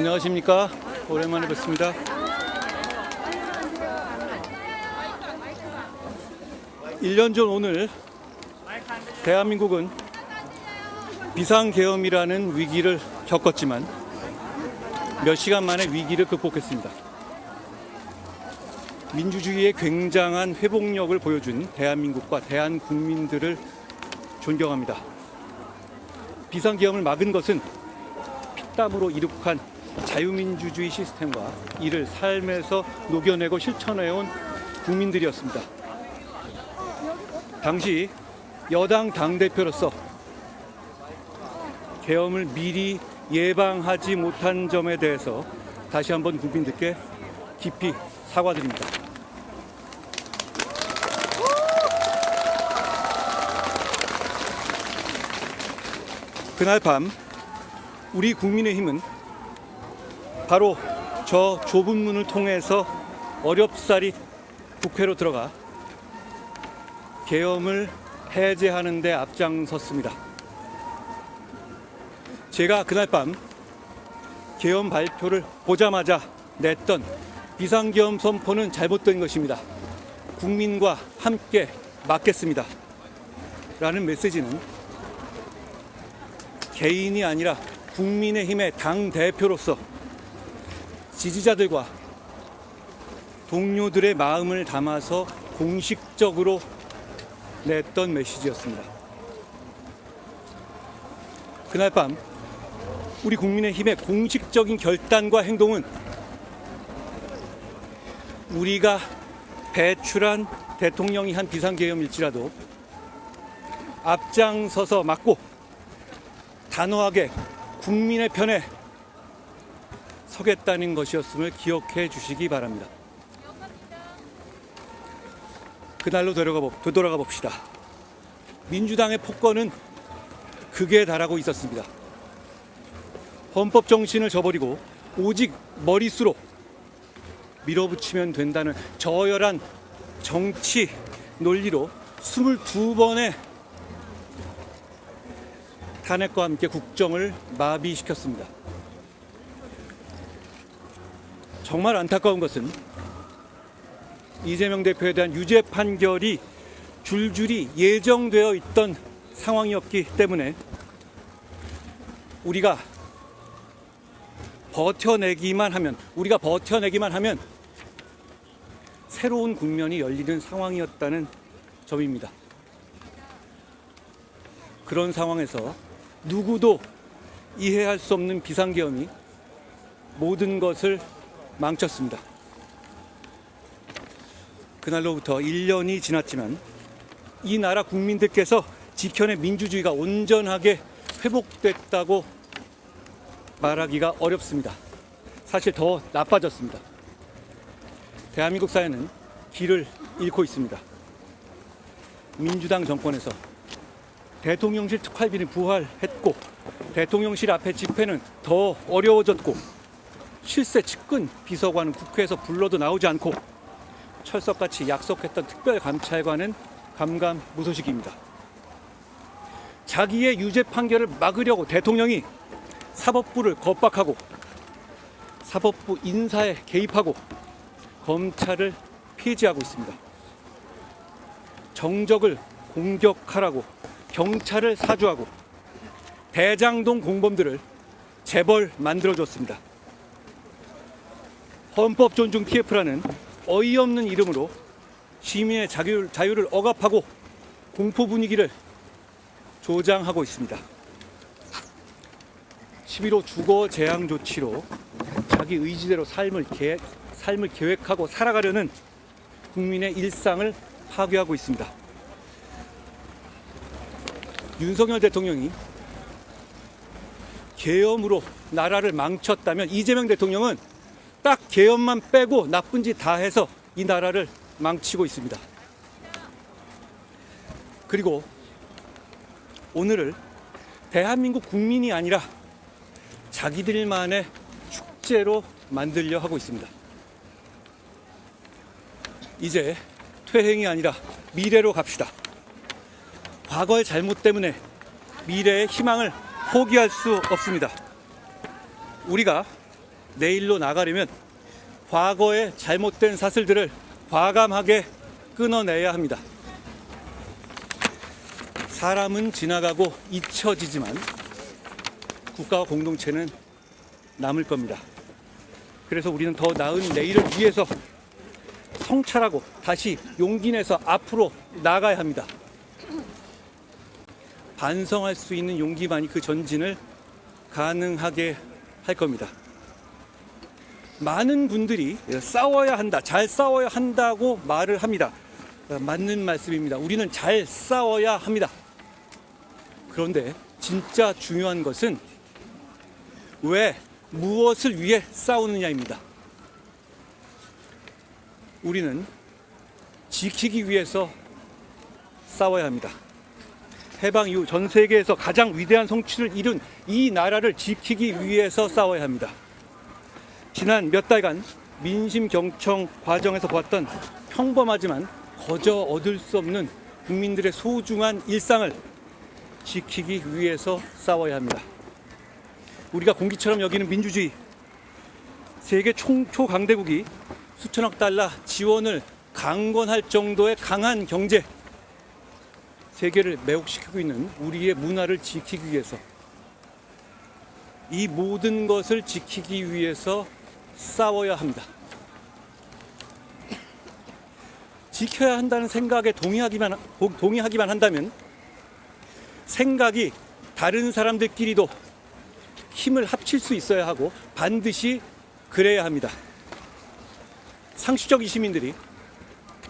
안녕하십니까. 오랜만에 뵙습니다. 1년 전 오늘 대한민국은 비상계엄이라는 위기를 겪었지만 몇 시간 만에 위기를 극복했습니다. 민주주의의 굉장한 회복력을 보여준 대한민국과 대한국민들을 존경합니다. 비상계엄을 막은 것은 피땀으로 이룩한 자유민주주의 시스템과 이를 삶에서 녹여내고 실천해온 국민들이었습니다. 당시 여당 당대표로서 계엄을 미리 예방하지 못한 점에 대해서 다시 한번 국민들께 깊이 사과드립니다. 그날 밤 우리 국민의힘은 바로 저 좁은 문을 통해서 어렵사리 국회로 들어가 계엄을 해제하는 데 앞장섰습니다. 제가 그날 밤 계엄 발표를 보자마자 냈던 비상계엄 선포는 잘못된 것입니다. 국민과 함께 막겠습니다. 라는 메시지는 개인이 아니라 국민의힘의 당대표로서 지지자들과 동료들의 마음을 담아서 공식적으로 냈던 메시지였습니다. 그날 밤 우리 국민의힘의 공식적인 결단과 행동은 우리가 배출한 대통령이 한 비상계엄일지라도 앞장서서 막고 단호하게 국민의 편에 서겠다는 것이었음을 기억해 주시기 바랍니다. 그날로 되돌아가 봅시다. 민주당의 폭거는 극에 달하고 있었습니다. 헌법 정신을 저버리고 오직 머릿수로 밀어붙이면 된다는 저열한 정치 논리로 22번의 탄핵과 함께 국정을 마비시켰습니다. 정말 안타까운 것은 이재명 대표에 대한 유죄 판결이 줄줄이 예정되어 있던 상황이었기 때문에 우리가 버텨내기만 하면 새로운 국면이 열리는 상황이었다는 점입니다. 그런 상황에서 누구도 이해할 수 없는 비상계엄이 모든 것을 망쳤습니다. 그날로부터 1년이 지났지만 이 나라 국민들께서 지켜낸 민주주의가 온전하게 회복됐다고 말하기가 어렵습니다. 사실 더 나빠졌습니다. 대한민국 사회는 길을 잃고 있습니다. 민주당 정권에서 대통령실 특활비는 부활했고 대통령실 앞에 집회는 더 어려워졌고 실세 측근 비서관은 국회에서 불러도 나오지 않고 철석같이 약속했던 특별감찰관은 감감무소식입니다. 자기의 유죄 판결을 막으려고 대통령이 사법부를 겁박하고 사법부 인사에 개입하고 검찰을 폐지하고 있습니다. 정적을 공격하라고 경찰을 사주하고 대장동 공범들을 재벌 만들어줬습니다. 헌법 존중 TF라는 어이없는 이름으로 시민의 자유를 억압하고 공포 분위기를 조장하고 있습니다. 11.5 주거 재앙 조치로 자기 의지대로 삶을 계획하고 살아가려는 국민의 일상을 파괴하고 있습니다. 윤석열 대통령이 계엄으로 나라를 망쳤다면 이재명 대통령은 딱 계엄만 빼고 나쁜 짓 다 해서 이 나라를 망치고 있습니다. 그리고 오늘을 대한민국 국민이 아니라 자기들만의 축제로 만들려 하고 있습니다. 이제 퇴행이 아니라 미래로 갑시다. 과거의 잘못 때문에 미래의 희망을 포기할 수 없습니다. 우리가 내일로 나가려면 과거의 잘못된 사슬들을 과감하게 끊어내야 합니다. 사람은 지나가고 잊혀지지만 국가와 공동체는 남을 겁니다. 그래서 우리는 더 나은 내일을 위해서 성찰하고 다시 용기 내서 앞으로 나가야 합니다. 반성할 수 있는 용기만이 그 전진을 가능하게 할 겁니다. 많은 분들이 싸워야 한다, 잘 싸워야 한다고 말을 합니다. 맞는 말씀입니다. 우리는 잘 싸워야 합니다. 그런데 진짜 중요한 것은 왜, 무엇을 위해 싸우느냐입니다. 우리는 지키기 위해서 싸워야 합니다. 해방 이후 전 세계에서 가장 위대한 성취를 이룬 이 나라를 지키기 위해서 싸워야 합니다. 지난 몇 달간 민심 경청 과정에서 보았던 평범하지만 거저 얻을 수 없는 국민들의 소중한 일상을 지키기 위해서 싸워야 합니다. 우리가 공기처럼 여기는 민주주의, 세계 초강대국이 수천억 달러 지원을 강권할 정도의 강한 경제, 세계를 매혹시키고 있는 우리의 문화를 지키기 위해서, 이 모든 것을 지키기 위해서 싸워야 합니다. 지켜야 한다는 생각에 동의하기만 한다면 생각이 다른 사람들끼리도 힘을 합칠 수 있어야 하고 반드시 그래야 합니다. 상식적인 시민들이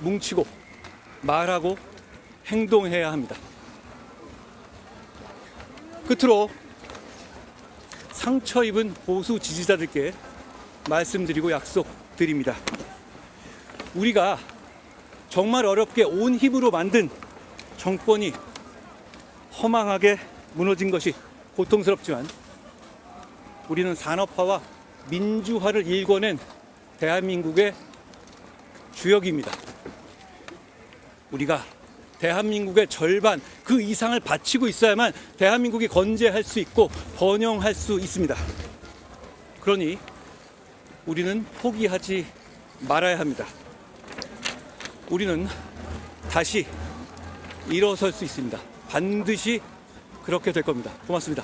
뭉치고 말하고 행동해야 합니다. 끝으로 상처 입은 보수 지지자들께 말씀드리고 약속드립니다. 우리가 정말 어렵게 온 힘으로 만든 정권이 허망하게 무너진 것이 고통스럽지만 우리는 산업화와 민주화를 일궈낸 대한민국의 주역입니다. 우리가 대한민국의 절반 그 이상을 바치고 있어야만 대한민국이 건재할 수 있고 번영할 수 있습니다. 그러니 우리는 포기하지 말아야 합니다. 우리는 다시 일어설 수 있습니다. 반드시 그렇게 될 겁니다. 고맙습니다.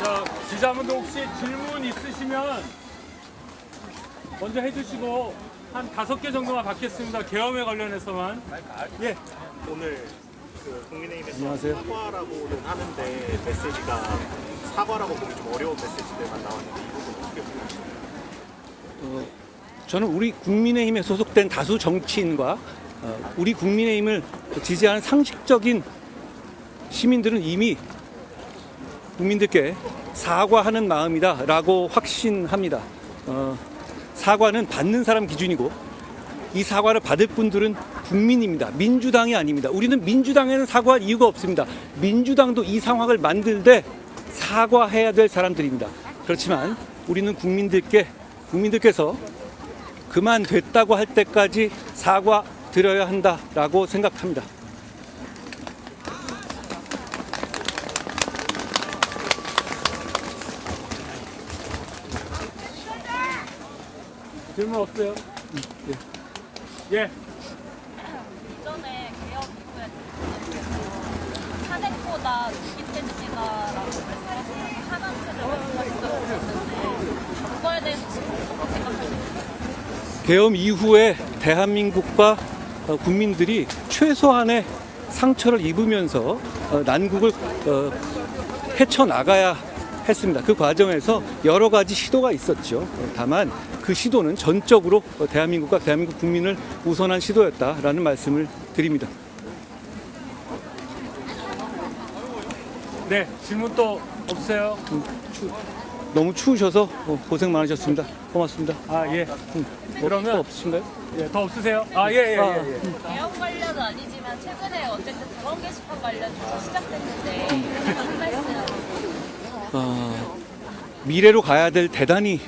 자, 기자분들 혹시 질문 있으시면 먼저 해주시고 한 5개 정도만 받겠습니다. 계엄에 관련해서만. 예. 오늘 그 국민의힘에서 안녕하세요. 사과라고는 하는데 메시지가 사과라고 보기 좀 어려운 메시지들만 나왔는데 이 부분 어떻게 보세요? 저는 우리 국민의힘에 소속된 다수 정치인과 우리 국민의힘을 지지하는 상식적인 시민들은 이미 국민들께 사과하는 마음이다라고 확신합니다. 사과는 받는 사람 기준이고 이 사과를 받을 분들은 국민입니다. 민주당이 아닙니다. 우리는 민주당에는 사과할 이유가 없습니다. 민주당도 이 상황을 만들 때 사과해야 될 사람들입니다. 그렇지만 우리는 국민들께서 그만 됐다고 할 때까지 사과 드려야 한다라고 생각합니다. 질문 없어요? 예. 이전에 개혁 이후에 탄핵보다 위기태진이다라고 말씀하셨는데 하나체제 말씀하신 적이 있었는데 그거에 대해서 지금 어떻게 생각하세요? 계엄 이후에 대한민국과 국민들이 최소한의 상처를 입으면서 난국을 헤쳐나가야 했습니다. 그 과정에서 여러 가지 시도가 있었죠. 다만 그 시도는 전적으로 대한민국과 대한민국 국민을 우선한 시도였다라는 말씀을 드립니다. 네, 질문 또 없어요? 너무 추우셔서 고생 많으셨습니다. 고맙습니다. 아, 예. 또 그러면 없으신가요? 예, 더 없으세요? 아, 예, 예, 예. 예. 개혁 관련은 아니지만 최근에 어쨌든 당원 게시판 관련 조사 시작됐는데 한 말씀. 미래로 가야 될 대단히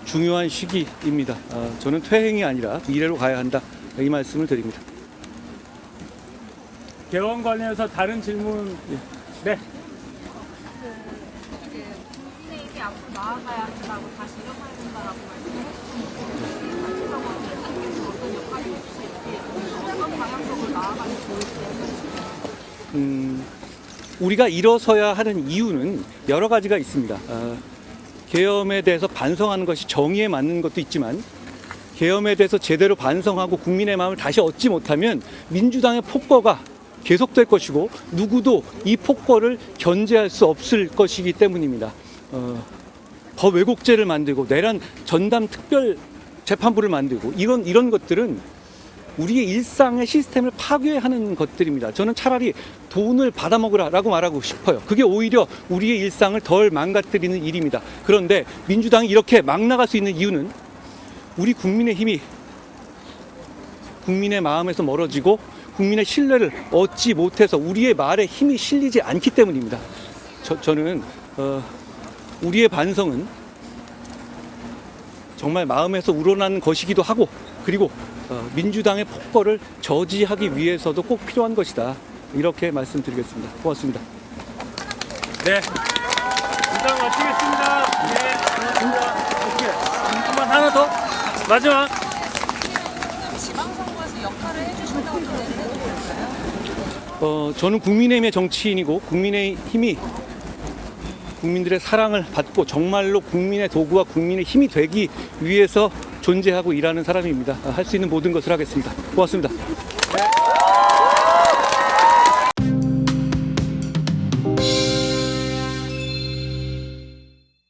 중요한 시기입니다. 저는 퇴행이 아니라 미래로 가야 한다. 이 말씀을 드립니다. 개원 관련해서 다른 질문. 네. 국민의힘이 앞으로 나아가야 한다고 다시 일어나야 된다라고 말씀하셨는데 어떤 역할이 있을지 어떤 방향적으로 나아가는 게 좋을지. 우리가 일어서야 하는 이유는 여러 가지가 있습니다. 계엄에 대해서 반성하는 것이 정의에 맞는 것도 있지만 계엄에 대해서 제대로 반성하고 국민의 마음을 다시 얻지 못하면 민주당의 폭거가 계속될 것이고 누구도 이 폭거를 견제할 수 없을 것이기 때문입니다. 더 왜곡죄를 만들고 내란 전담 특별 재판부를 만들고 이런 것들은 우리의 일상의 시스템을 파괴하는 것들입니다. 저는 차라리 돈을 받아먹으라라고 말하고 싶어요. 그게 오히려 우리의 일상을 덜 망가뜨리는 일입니다. 그런데 민주당이 이렇게 막 나갈 수 있는 이유는 우리 국민의 힘이 국민의 마음에서 멀어지고 국민의 신뢰를 얻지 못해서 우리의 말에 힘이 실리지 않기 때문입니다. 저는 우리의 반성은 정말 마음에서 우러나는 것이기도 하고 그리고 민주당의 폭거를 저지하기 위해서도 꼭 필요한 것이다. 이렇게 말씀드리겠습니다. 고맙습니다. 네. 일단 마치겠습니다. 네. 고맙습니다. 어떻게? 한번 하나 더? 마지막. 지방선거에서 역할을 해주신다고 기대를 해도 될까요? 저는 국민의힘의 정치인이고 국민의힘이 국민들의 사랑을 받고 정말로 국민의 도구와 국민의 힘이 되기 위해서 존재하고 일하는 사람입니다. 할 수 있는 모든 것을 하겠습니다. 고맙습니다.